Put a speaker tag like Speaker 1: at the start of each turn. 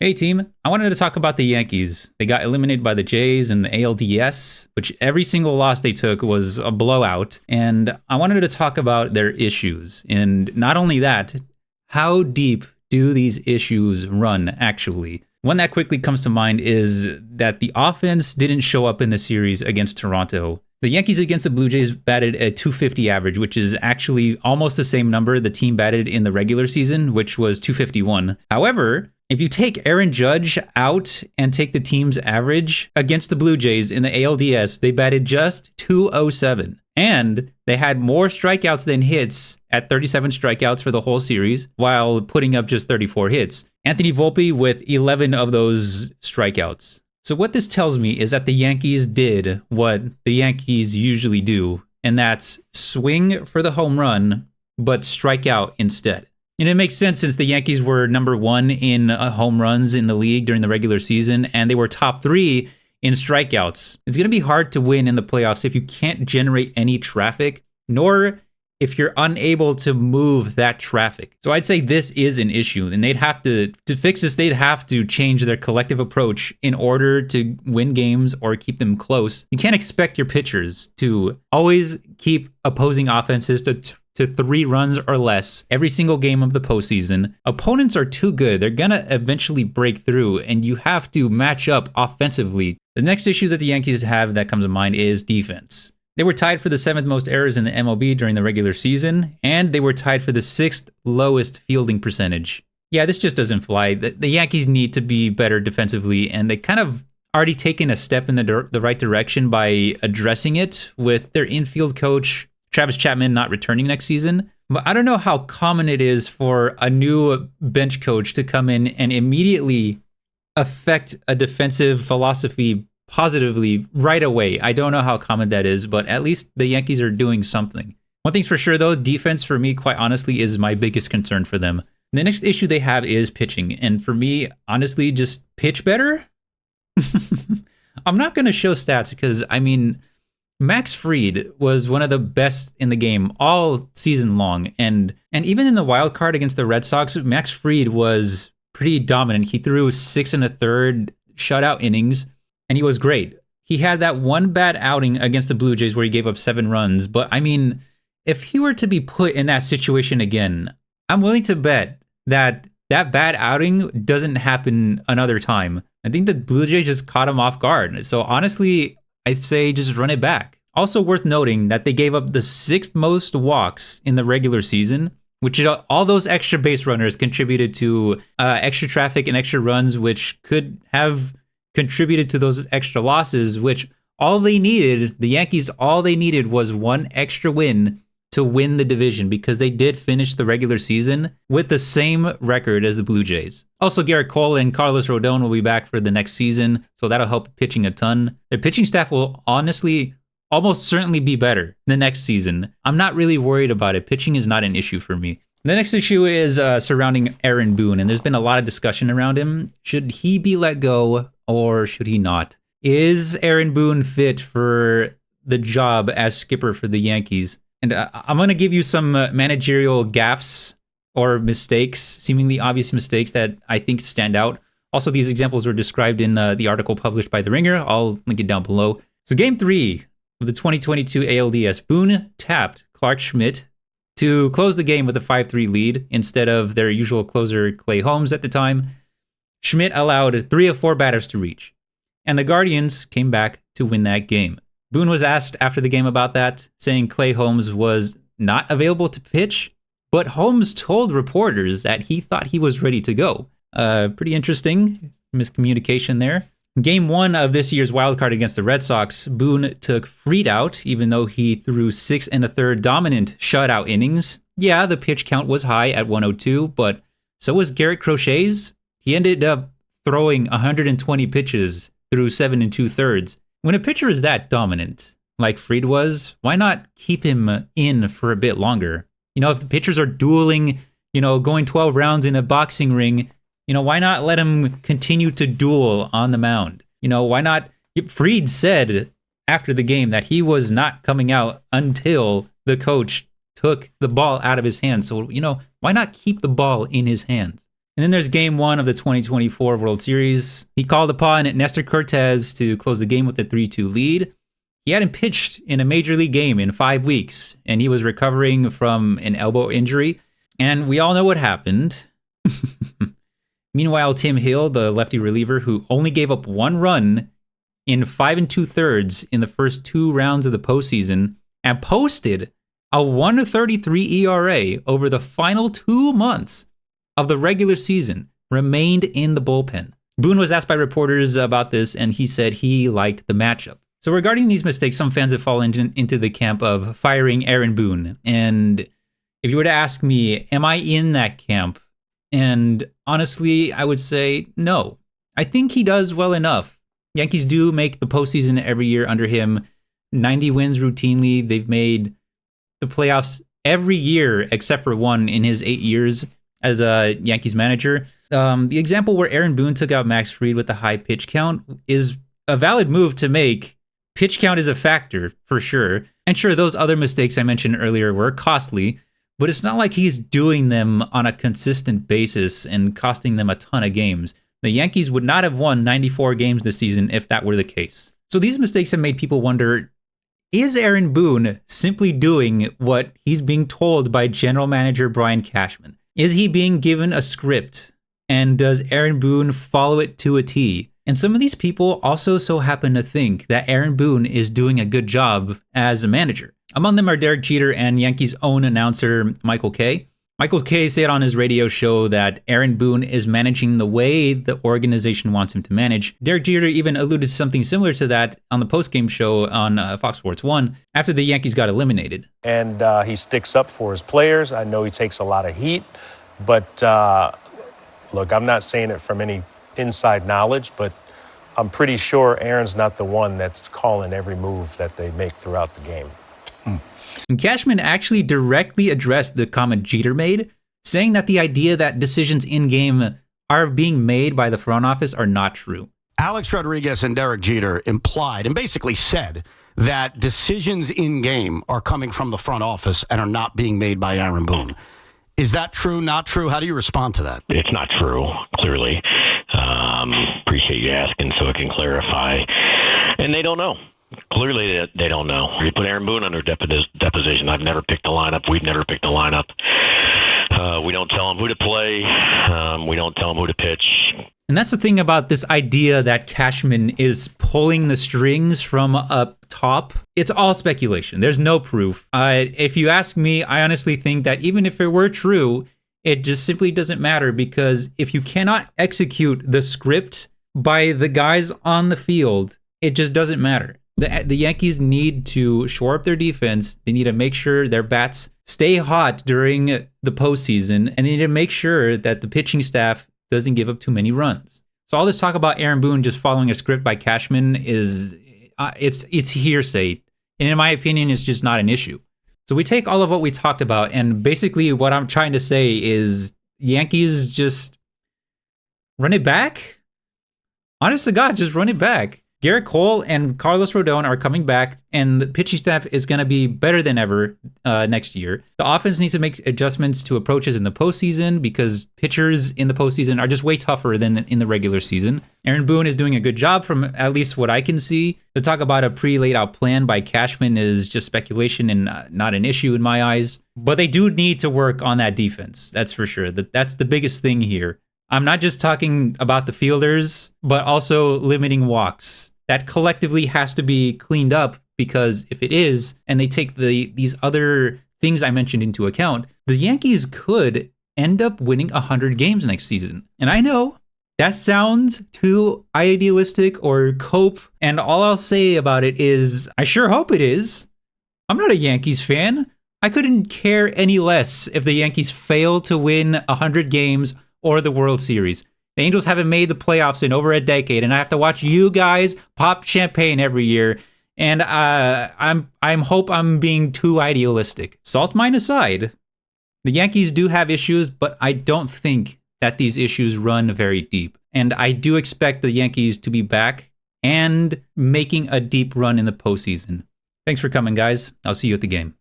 Speaker 1: Hey team, I wanted to talk about the Yankees. They got eliminated by the Jays in the ALDS, which every single loss they took was a blowout. And I wanted to talk about their issues. And not only that, how deep do these issues run actually? One that quickly comes to mind is that the offense didn't show up in the series against Toronto. The Yankees against the Blue Jays batted a 250 average, which is actually almost the same number the team batted in the regular season, which was 251. However, if you take Aaron Judge out and take the team's average against the Blue Jays in the ALDS, they batted just 207. And they had more strikeouts than hits at 37 strikeouts for the whole series, while putting up just 34 hits. Anthony Volpe with 11 of those strikeouts. So what this tells me is that the Yankees did what the Yankees usually do, and that's swing for the home run, but strike out instead. And it makes sense since the Yankees were number one in home runs in the league during the regular season, and they were top 3 in strikeouts. It's going to be hard to win in the playoffs if you can't generate any traffic, nor if you're unable to move that traffic. So I'd say this is an issue, and they'd have to fix this, they'd have to change their collective approach in order to win games or keep them close. You can't expect your pitchers to always keep opposing offenses to 3 runs or less every single game of the postseason. Opponents are too good. They're going to eventually break through, and you have to match up offensively. The next issue that the Yankees have that comes to mind is defense. They were tied for the 7th most errors in the MLB during the regular season, and they were tied for the 6th lowest fielding percentage. Yeah, this just doesn't fly. The Yankees need to be better defensively, and they kind of already taken a step in the right direction by addressing it with their infield coach, Travis Chapman, not returning next season. But I don't know how common it is for a new bench coach to come in and immediately affect a defensive philosophy positively right away. I don't know how common that is, but at least the Yankees are doing something. One thing's for sure, though, defense for me, quite honestly, is my biggest concern for them. The next issue they have is pitching. And for me, honestly, just pitch better. I'm not going to show stats because, Max Fried was one of the best in the game all season long. And even in the wild card against the Red Sox, Max Fried was pretty dominant. He threw 6 1/3 shutout innings, and he was great. He had that one bad outing against the Blue Jays where he gave up 7 runs. But if he were to be put in that situation again, I'm willing to bet that bad outing doesn't happen another time. I think the Blue Jays just caught him off guard. So honestly, I'd say just run it back. Also worth noting that they gave up the 6th most walks in the regular season, which all those extra base runners contributed to extra traffic and extra runs, which could have contributed to those extra losses, which the Yankees, all they needed was one extra win to win the division, because they did finish the regular season with the same record as the Blue Jays. Also, Garrett Cole and Carlos Rodon will be back for the next season, so that'll help pitching a ton. Their pitching staff will honestly almost certainly be better the next season. I'm not really worried about it. Pitching is not an issue for me. The next issue is surrounding Aaron Boone, and there's been a lot of discussion around him. Should he be let go or should he not? Is Aaron Boone fit for the job as skipper for the Yankees? And I'm going to give you some managerial gaffes or mistakes, seemingly obvious mistakes that I think stand out. Also, these examples were described in the article published by The Ringer. I'll link it down below. So Game 3 of the 2022 ALDS, Boone tapped Clark Schmidt to close the game with a 5-3 lead instead of their usual closer Clay Holmes at the time. Schmidt allowed 3 of 4 batters to reach, and the Guardians came back to win that game. Boone was asked after the game about that, saying Clay Holmes was not available to pitch, but Holmes told reporters that he thought he was ready to go. Pretty interesting miscommunication there. Game 1 of this year's wildcard against the Red Sox, Boone took Fried out, even though he threw 6 1/3 dominant shutout innings. Yeah, the pitch count was high at 102, but so was Garrett Crochet's. He ended up throwing 120 pitches through 7 2/3. When a pitcher is that dominant, like Fried was, why not keep him in for a bit longer? If the pitchers are dueling, going 12 rounds in a boxing ring, why not let him continue to duel on the mound? Why not? Fried said after the game that he was not coming out until the coach took the ball out of his hands. So, why not keep the ball in his hands? And then there's game 1 of the 2024 World Series. He called upon Nestor Cortes to close the game with a 3-2 lead. He hadn't pitched in a major league game in 5 weeks, and he was recovering from an elbow injury. And we all know what happened. Meanwhile, Tim Hill, the lefty reliever who only gave up 1 run in 5 2/3 in the first 2 rounds of the postseason, and posted a 1.33 ERA over the final 2 months of the regular season, remained in the bullpen. Boone was asked by reporters about this, and he said he liked the matchup. So regarding these mistakes, some fans have fallen into the camp of firing Aaron Boone. And if you were to ask me, am I in that camp? And honestly, I would say no. I think he does well enough. Yankees do make the postseason every year under him. 90 wins routinely. They've made the playoffs every year except for 1 in his 8 years as a Yankees manager. The example where Aaron Boone took out Max Fried with the high pitch count is a valid move to make. Pitch count is a factor, for sure. And sure, those other mistakes I mentioned earlier were costly, but it's not like he's doing them on a consistent basis and costing them a ton of games. The Yankees would not have won 94 games this season if that were the case. So these mistakes have made people wonder, is Aaron Boone simply doing what he's being told by general manager Brian Cashman? Is he being given a script? And does Aaron Boone follow it to a T? And some of these people also so happen to think that Aaron Boone is doing a good job as a manager. Among them are Derek Jeter and Yankees' own announcer, Michael Kay. Michael Kay said on his radio show that Aaron Boone is managing the way the organization wants him to manage. Derek Jeter even alluded to something similar to that on the postgame show on Fox Sports 1 after the Yankees got eliminated.
Speaker 2: And he sticks up for his players. I know he takes a lot of heat, but look, I'm not saying it from any inside knowledge, but I'm pretty sure Aaron's not the one that's calling every move that they make throughout the game.
Speaker 1: And Cashman actually directly addressed the comment Jeter made, saying that the idea that decisions in-game are being made by the front office are not true.
Speaker 3: Alex Rodriguez and Derek Jeter implied and basically said that decisions in-game are coming from the front office and are not being made by Aaron Boone. Is that true, not true? How do you respond to that?
Speaker 4: It's not true, clearly. Appreciate you asking so I can clarify. And they don't know. Clearly, they don't know. You put Aaron Boone under deposition. I've never picked a lineup. We've never picked a lineup. We don't tell him who to play. We don't tell him who to pitch.
Speaker 1: And that's the thing about this idea that Cashman is pulling the strings from up top. It's all speculation. There's no proof. If you ask me, I honestly think that even if it were true, it just simply doesn't matter, because if you cannot execute the script by the guys on the field, it just doesn't matter. The Yankees need to shore up their defense. They need to make sure their bats stay hot during the postseason, and they need to make sure that the pitching staff doesn't give up too many runs. So all this talk about Aaron Boone just following a script by Cashman is it's hearsay, and in my opinion, it's just not an issue. So we take all of what we talked about, and basically what I'm trying to say is Yankees just run it back. Honest to God, just run it back. Garrett Cole and Carlos Rodon are coming back, and the pitching staff is going to be better than ever next year. The offense needs to make adjustments to approaches in the postseason, because pitchers in the postseason are just way tougher than in the regular season. Aaron Boone is doing a good job from at least what I can see. To talk about a pre-laid out plan by Cashman is just speculation and not an issue in my eyes. But they do need to work on that defense, that's for sure. That's the biggest thing here. I'm not just talking about the fielders, but also limiting walks. That collectively has to be cleaned up, because if it is, and they take these other things I mentioned into account, the Yankees could end up winning 100 games next season. And I know that sounds too idealistic or cope, and all I'll say about it is I sure hope it is. I'm not a Yankees fan. I couldn't care any less if the Yankees fail to win 100 games or the World Series. The Angels haven't made the playoffs in over a decade, and I have to watch you guys pop champagne every year. And I hope I'm being too idealistic. Salt mine aside, the Yankees do have issues, but I don't think that these issues run very deep. And I do expect the Yankees to be back and making a deep run in the postseason. Thanks for coming, guys. I'll see you at the game.